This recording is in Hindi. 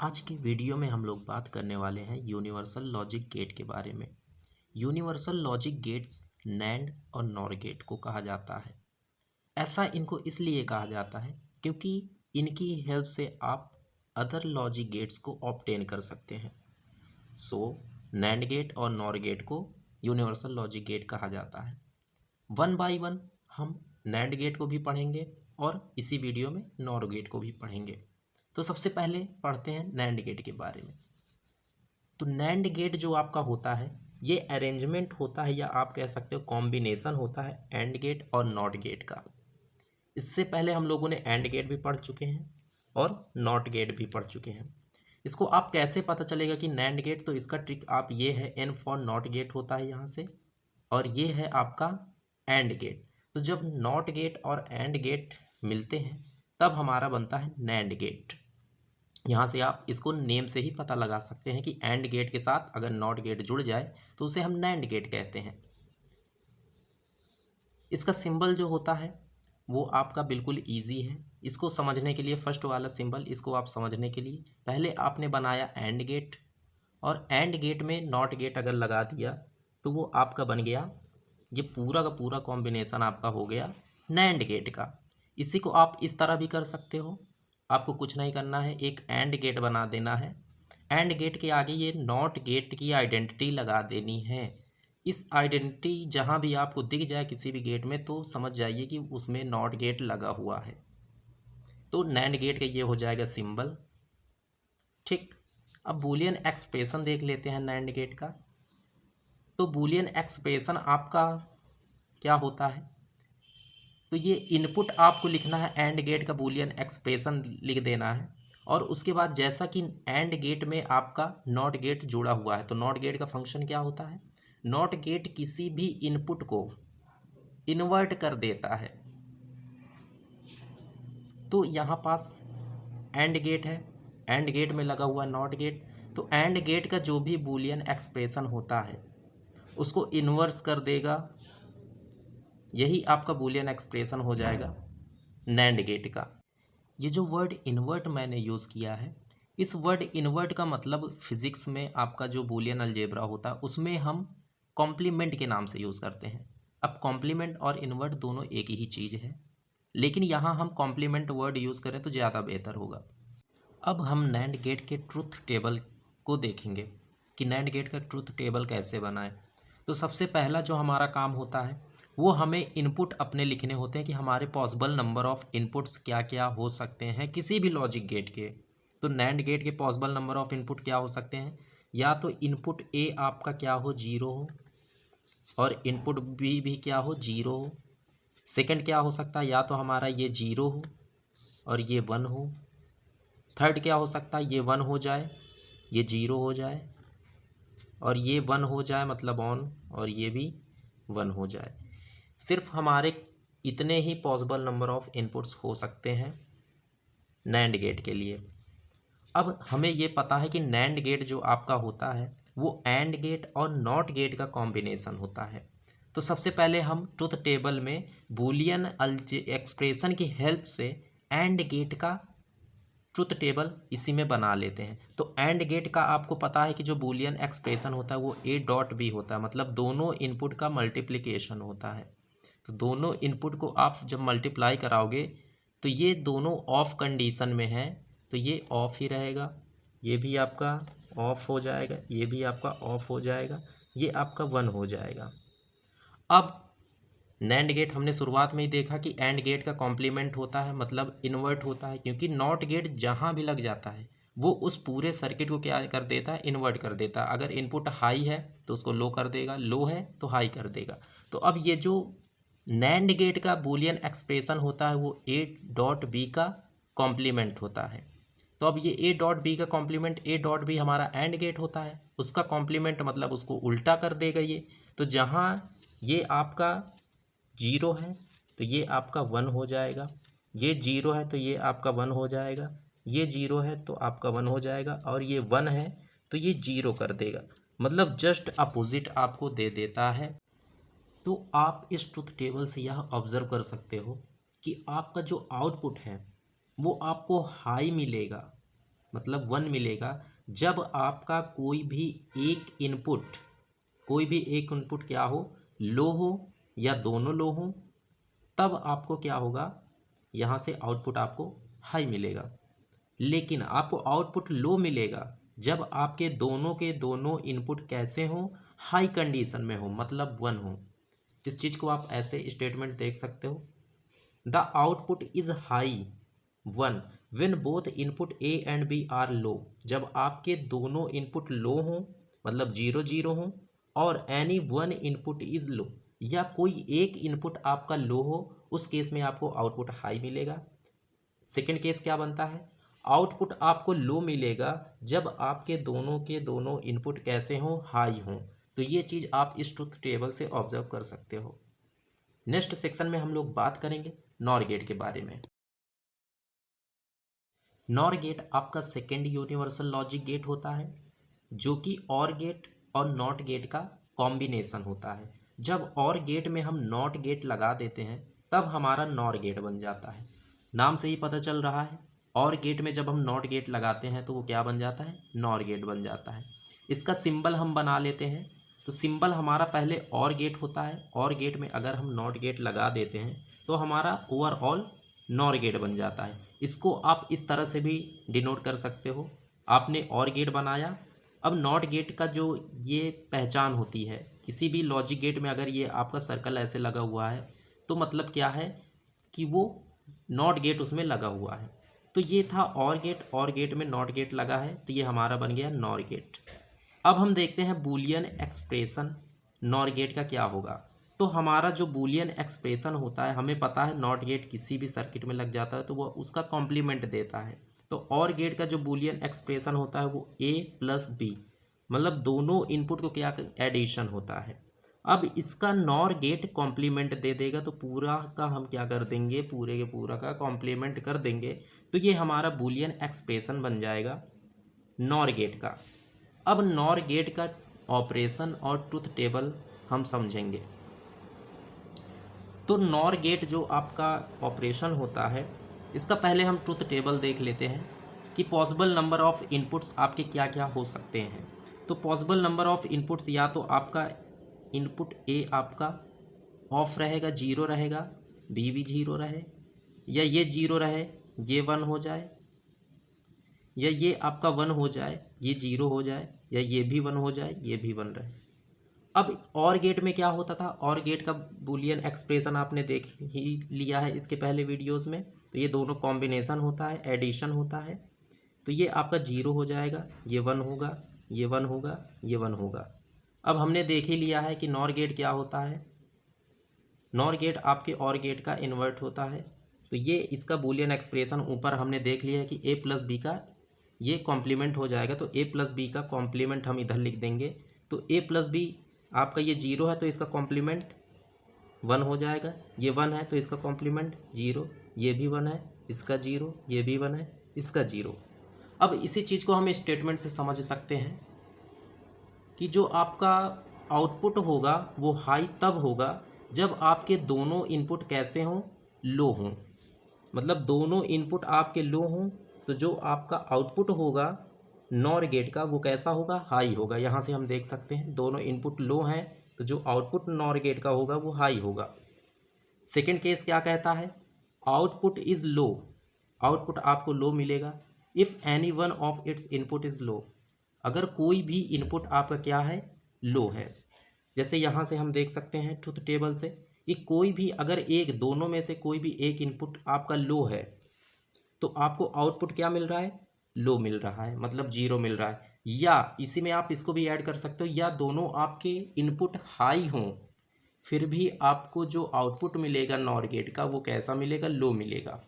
आज की वीडियो में हम लोग बात करने वाले हैं यूनिवर्सल लॉजिक गेट के बारे में। यूनिवर्सल लॉजिक गेट्स नैंड और नॉर गेट को कहा जाता है। ऐसा इनको इसलिए कहा जाता है क्योंकि इनकी हेल्प से आप अदर लॉजिक गेट्स को ऑब्टेन कर सकते हैं। सो नैंड गेट और नॉर गेट को यूनिवर्सल लॉजिक गेट कहा जाता है। वन बाय वन हम नैंड गेट को भी पढ़ेंगे और इसी वीडियो में नॉर गेट को भी पढ़ेंगे। तो सबसे पहले पढ़ते हैं नैंड गेट के बारे में। तो नैंड गेट जो आपका होता है ये अरेंजमेंट होता है या आप कह सकते हो कॉम्बिनेशन होता है एंड गेट और नॉट गेट का। इससे पहले हम लोगों ने एंड गेट भी पढ़ चुके हैं और नॉट गेट भी पढ़ चुके हैं। इसको आप कैसे पता चलेगा कि नैंड गेट, तो इसका ट्रिक आप ये है, एन फॉर नॉट गेट होता है यहाँ से, और ये है आपका एंड गेट। तो जब नॉट गेट और एंड गेट मिलते हैं तब हमारा बनता है नैंड गेट। यहाँ से आप इसको नेम से ही पता लगा सकते हैं कि एंड गेट के साथ अगर नॉट गेट जुड़ जाए तो उसे हम नैंड गेट कहते हैं। इसका सिंबल जो होता है वो आपका बिल्कुल इजी है। इसको समझने के लिए फर्स्ट वाला सिंबल, इसको आप समझने के लिए पहले आपने बनाया एंड गेट, और एंड गेट में नॉट गेट अगर लगा दिया तो वो आपका बन गया, ये पूरा का पूरा कॉम्बिनेशन आपका हो गया नैंड गेट का। इसी को आप इस तरह भी कर सकते हो। आपको कुछ नहीं करना है, एक एंड गेट बना देना है। एंड गेट के आगे ये नॉट गेट की आइडेंटिटी लगा देनी है। इस आइडेंटिटी जहाँ भी आपको दिख जाए किसी भी गेट में तो समझ जाइए कि उसमें नॉट गेट लगा हुआ है। तो नैंड गेट का ये हो जाएगा सिंबल। ठीक, अब बूलियन एक्सप्रेशन देख लेते हैं नैंड गेट का। तो बूलियन एक्सप्रेशन आपका क्या होता है, तो ये इनपुट आपको लिखना है, एंड गेट का बूलियन एक्सप्रेशन लिख देना है। और उसके बाद जैसा कि एंड गेट में आपका नॉट गेट जुड़ा हुआ है तो नॉट गेट का फंक्शन क्या होता है, नॉट गेट किसी भी इनपुट को इन्वर्ट कर देता है। तो यहाँ पास एंड गेट है, एंड गेट में लगा हुआ नॉट गेट, तो एंड गेट का जो भी बूलियन एक्सप्रेशन होता है उसको इन्वर्स कर देगा। यही आपका बूलियन एक्सप्रेशन हो जाएगा नैंड गेट का। ये जो वर्ड इन्वर्ट मैंने यूज़ किया है, इस वर्ड इन्वर्ट का मतलब फिज़िक्स में आपका जो बूलियन अलजेब्रा होता है उसमें हम कॉम्प्लीमेंट के नाम से यूज़ करते हैं। अब कॉम्प्लीमेंट और इन्वर्ट दोनों एक ही चीज़ है, लेकिन यहाँ हम कॉम्प्लीमेंट वर्ड यूज़ करें तो ज़्यादा बेहतर होगा। अब हम नैंड गेट के ट्रुथ टेबल को देखेंगे कि नैंड गेट का ट्रुथ टेबल कैसे बनाएं। तो सबसे पहला जो हमारा काम होता है वो हमें इनपुट अपने लिखने होते हैं कि हमारे पॉसिबल नंबर ऑफ़ इनपुट्स क्या क्या हो सकते हैं किसी भी लॉजिक गेट के। तो नैंड गेट के पॉसिबल नंबर ऑफ़ इनपुट क्या हो सकते हैं, या तो इनपुट ए आपका क्या हो, 0 हो, और इनपुट बी भी क्या हो, 0 हो। सेकंड क्या हो सकता है, या तो हमारा ये 0 हो और ये 1 हो। थर्ड क्या हो सकता है, ये 1 हो जाए, ये 0 हो जाए, और ये 1 हो जाए मतलब ऑन, और ये भी 1 हो जाए। सिर्फ हमारे इतने ही पॉसिबल नंबर ऑफ़ इनपुट्स हो सकते हैं नैंड गेट के लिए। अब हमें ये पता है कि नैंड गेट जो आपका होता है वो एंड गेट और नॉट गेट का कॉम्बिनेशन होता है। तो सबसे पहले हम ट्रुथ टेबल में बूलियन एक्सप्रेशन की हेल्प से एंड गेट का ट्रुथ टेबल इसी में बना लेते हैं। तो एंड गेट का आपको पता है कि जो बूलियन एक्सप्रेशन होता है वो ए डॉट बी होता है, मतलब दोनों इनपुट का मल्टीप्लिकेशन होता है। तो दोनों इनपुट को आप जब मल्टीप्लाई कराओगे तो ये दोनों ऑफ कंडीशन में है तो ये ऑफ ही रहेगा, ये भी आपका ऑफ हो जाएगा, ये भी आपका ऑफ हो जाएगा, ये आपका 1 हो जाएगा। अब नैंड गेट हमने शुरुआत में ही देखा कि एंड गेट का कॉम्प्लीमेंट होता है, मतलब इन्वर्ट होता है, क्योंकि नॉट गेट जहाँ भी लग जाता है वो उस पूरे सर्किट को क्या कर देता है, इन्वर्ट कर देता है। अगर इनपुट हाई है तो उसको लो कर देगा, लो है तो हाई कर देगा। तो अब ये जो नैंड गेट का बूलियन एक्सप्रेशन होता है वो ए डॉट बी का कॉम्प्लीमेंट होता है। तो अब ये ए डॉट बी का कॉम्प्लीमेंट, ए डॉट बी हमारा एंड गेट होता है, उसका कॉम्प्लीमेंट मतलब उसको उल्टा कर देगा ये। तो जहाँ ये आपका 0 है तो ये आपका 1 हो जाएगा, ये 0 है तो ये आपका 1 हो जाएगा, ये 0 है तो आपका 1 हो जाएगा, और ये 1 है तो ये 0 कर देगा, मतलब जस्ट अपोजिट आपको दे देता है। तो आप इस ट्रुथ टेबल से यह ऑब्जर्व कर सकते हो कि आपका जो आउटपुट है वो आपको हाई मिलेगा मतलब 1 मिलेगा जब आपका कोई भी एक इनपुट क्या हो, लो हो या दोनों लो हो, तब आपको क्या होगा, यहाँ से आउटपुट आपको हाई मिलेगा। लेकिन आपको आउटपुट लो मिलेगा जब आपके दोनों के दोनों इनपुट कैसे हों, हाई कंडीशन में हो, मतलब 1 हो। इस चीज़ को आप ऐसे स्टेटमेंट देख सकते हो, the output is high 1 when both input A and B are low. जब आपके दोनों इनपुट लो हों, मतलब 0 0 हों, और any one input is low, या कोई एक इनपुट आपका लो हो, उस केस में आपको आउटपुट हाई मिलेगा। सेकेंड केस क्या बनता है, आउटपुट आपको लो मिलेगा जब आपके दोनों के दोनों इनपुट कैसे हों, हाई हों। तो ये चीज़ आप इस ट्रुथ टेबल से ऑब्जर्व कर सकते हो। नेक्स्ट सेक्शन में हम लोग बात करेंगे नॉर गेट के बारे में। नॉर गेट आपका सेकेंड यूनिवर्सल लॉजिक गेट होता है, जो कि और गेट और नॉट गेट का कॉम्बिनेशन होता है। जब और गेट में हम नॉट गेट लगा देते हैं तब हमारा नॉर गेट बन जाता है। नाम से ही पता चल रहा है, और गेट में जब हम नॉट गेट लगाते हैं तो वो क्या बन जाता है, नॉर गेट बन जाता है। इसका सिंबल हम बना लेते हैं। तो सिंबल हमारा पहले और गेट होता है, और गेट में अगर हम नॉट गेट लगा देते हैं तो हमारा ओवरऑल नॉर गेट बन जाता है। इसको आप इस तरह से भी डिनोट कर सकते हो, आपने और गेट बनाया। अब नॉट गेट का जो ये पहचान होती है, किसी भी लॉजिक गेट में अगर ये आपका सर्कल ऐसे लगा हुआ है तो मतलब क्या है कि वो नॉट गेट उसमें लगा हुआ है। तो ये था और गेट में नॉट गेट लगा है, तो ये हमारा बन गया नॉर गेट। अब हम देखते हैं बूलियन एक्सप्रेशन नॉर गेट का क्या होगा। तो हमारा जो बूलियन एक्सप्रेशन होता है, हमें पता है नॉट गेट किसी भी सर्किट में लग जाता है तो वो उसका कॉम्प्लीमेंट देता है। तो और गेट का जो बूलियन एक्सप्रेशन होता है वो ए प्लस बी, मतलब दोनों इनपुट को क्या एडिशन होता है। अब इसका नॉर गेट कॉम्प्लीमेंट दे देगा तो पूरा का हम क्या कर देंगे, पूरे के पूरा का कॉम्प्लीमेंट कर देंगे, तो ये हमारा बूलियन एक्सप्रेशन बन जाएगा नॉर गेट का। अब नॉर गेट का ऑपरेशन और ट्रुथ टेबल हम समझेंगे। तो नॉर गेट जो आपका ऑपरेशन होता है, इसका पहले हम ट्रुथ टेबल देख लेते हैं कि पॉसिबल नंबर ऑफ इनपुट्स आपके क्या क्या हो सकते हैं। तो पॉसिबल नंबर ऑफ इनपुट्स, या तो आपका इनपुट ए आपका ऑफ रहेगा, 0 रहेगा, बी भी 0 रहे, या ये 0 रहे, ये 1 हो जाए, या ये आपका 1 हो जाए, ये 0 हो जाए, या ये भी 1 हो जाए, ये भी 1 रहे। अब और गेट में क्या होता था, और गेट का बूलियन एक्सप्रेशन आपने देख ही लिया है इसके पहले वीडियोस में। तो ये दोनों कॉम्बिनेशन होता है, एडिशन होता है। तो ये आपका 0 हो जाएगा, ये 1 होगा, ये 1 होगा, ये 1 होगा। अब हमने देख ही लिया है कि नॉर गेट क्या होता है। नॉर गेट आपके और गेट का इन्वर्ट होता है। तो ये इसका बूलियन एक्सप्रेशन ऊपर हमने देख लिया है कि ए प्लस बी का ये कॉम्प्लीमेंट हो जाएगा। तो ए प्लस बी का कॉम्प्लीमेंट हम इधर लिख देंगे। तो ए प्लस बी आपका ये 0 है तो इसका कॉम्प्लीमेंट 1 हो जाएगा, ये 1 है तो इसका कॉम्प्लीमेंट 0, ये भी 1 है, इसका 0, ये भी 1 है, इसका 0। अब इसी चीज़ को हम स्टेटमेंट से समझ सकते हैं कि जो आपका आउटपुट होगा वो हाई तब होगा जब आपके दोनों इनपुट कैसे हों, लो हों। मतलब दोनों इनपुट आपके लो हों तो जो आपका आउटपुट होगा नॉर गेट का वो कैसा होगा, हाई होगा। यहाँ से हम देख सकते हैं दोनों इनपुट लो हैं तो जो आउटपुट नॉर गेट का होगा वो हाई होगा। सेकेंड केस क्या कहता है, आउटपुट इज़ लो, आउटपुट आपको लो मिलेगा if any one of its input is low, अगर कोई भी इनपुट आपका क्या है, लो है। जैसे यहाँ से हम देख सकते हैं ट्रुथ टेबल से कि कोई भी अगर एक दोनों में से कोई भी एक इनपुट आपका लो है तो आपको आउटपुट क्या मिल रहा है, लो मिल रहा है, मतलब 0 मिल रहा है। या इसी में आप इसको भी ऐड कर सकते हो, या दोनों आपके इनपुट हाई हों फिर भी आपको जो आउटपुट मिलेगा नॉर गेट का वो कैसा मिलेगा, लो मिलेगा।